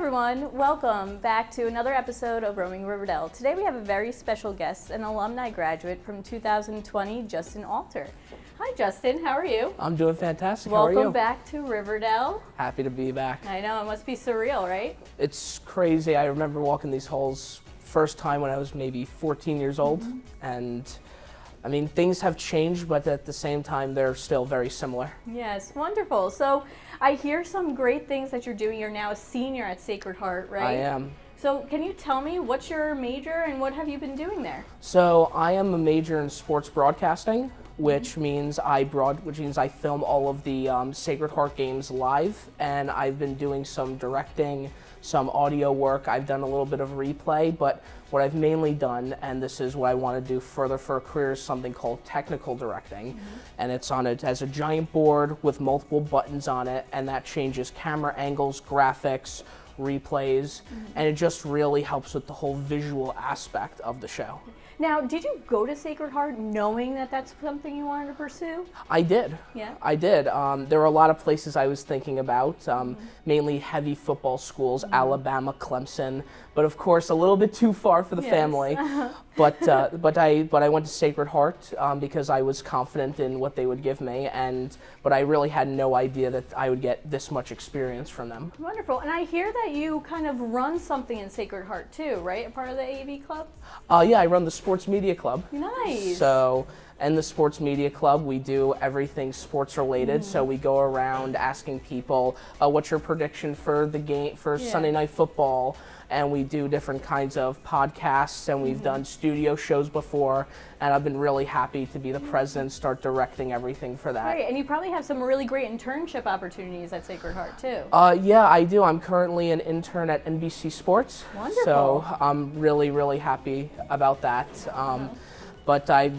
everyone, welcome back to another episode of Roaming Riverdale. Today we have a very special guest, an alumni graduate from 2020, Justin Alter. Hi Justin, how are you? I'm doing fantastic. How are you? Welcome back to Riverdale. Happy to be back. I know, it must be surreal, right? It's crazy. I remember walking these halls first time when I was maybe 14 years old, and I mean, things have changed, but at the same time, they're still very similar. Yes, wonderful. So I hear some great things that you're doing. You're now a senior at Sacred Heart, right? I am. So can you tell me what's your major and what have you been doing there? So I am a major in sports broadcasting, which means I film all of the Sacred Heart games live, and I've been doing some directing, some audio work. I've done a little bit of replay, but what I've mainly done, and this is what I want to do further for a career, is something called technical directing. And it's has a giant board with multiple buttons on it, and that changes camera angles, graphics, replays, and it just really helps with the whole visual aspect of the show. Now, did you go to Sacred Heart knowing that that's something you wanted to pursue? I did. Yeah. I did. There were a lot of places I was thinking about, mainly heavy football schools, Alabama, Clemson, but of course a little bit too far for the family. But I went to Sacred Heart because I was confident in what they would give me, but I really had no idea that I would get this much experience from them. Wonderful. And I hear that you kind of run something in Sacred Heart too, right? A part of the AV club? Yeah, I run the Sports Media Club. Nice. So, in the Sports Media Club, we do everything sports related. So we go around asking people, what's your prediction for the game, for Sunday Night Football? And we do different kinds of podcasts, and we've done studio shows before, and I've been really happy to be the president, start directing everything for that. Great, and you probably have some really great internship opportunities at Sacred Heart too. Yeah, I do. I'm currently an intern at NBC Sports. Wonderful. So I'm really, really happy about that. But I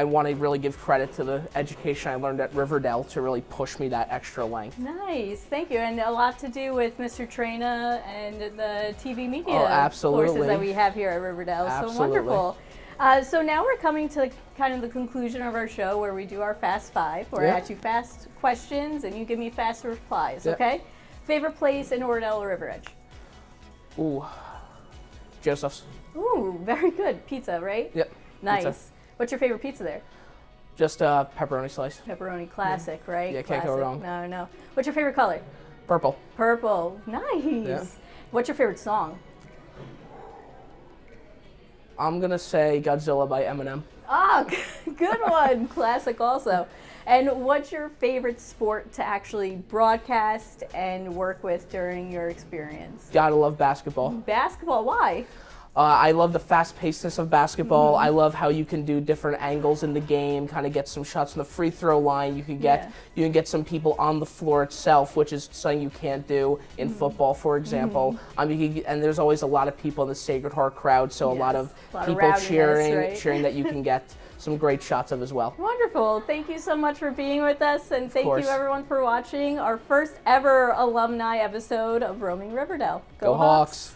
want to really give credit to the education I learned at Riverdale to really push me that extra length. Nice, thank you. And a lot to do with Mr. Trina and the TV media absolutely. courses that we have here at Riverdale. Absolutely. So wonderful. So now we're coming to kind of the conclusion of our show where we do our Fast Five, where I ask you fast questions and you give me fast replies, okay? Favorite place in Riverdale or River Edge? Ooh, Joseph's. Ooh, very good. Pizza, right? Yep. Nice. Pizza. What's your favorite pizza there? Just a pepperoni slice. Pepperoni, classic, right? Yeah, can't go wrong. No. What's your favorite color? Purple. Purple. Nice. Yeah. What's your favorite song? I'm gonna say Godzilla by Eminem. Ah, good one. Classic also. And what's your favorite sport to actually broadcast and work with during your experience? Gotta love basketball. Basketball, why? I love the fast-pacedness of basketball. I love how you can do different angles in the game, kind of get some shots on the free throw line. You can get some people on the floor itself, which is something you can't do in football, for example. And there's always a lot of people in the Sacred Heart crowd, so a lot of people cheering that you can get some great shots of as well. Wonderful. Thank you so much for being with us, and thank you everyone for watching our first ever alumni episode of Roaming Riverdale. Go Hawks!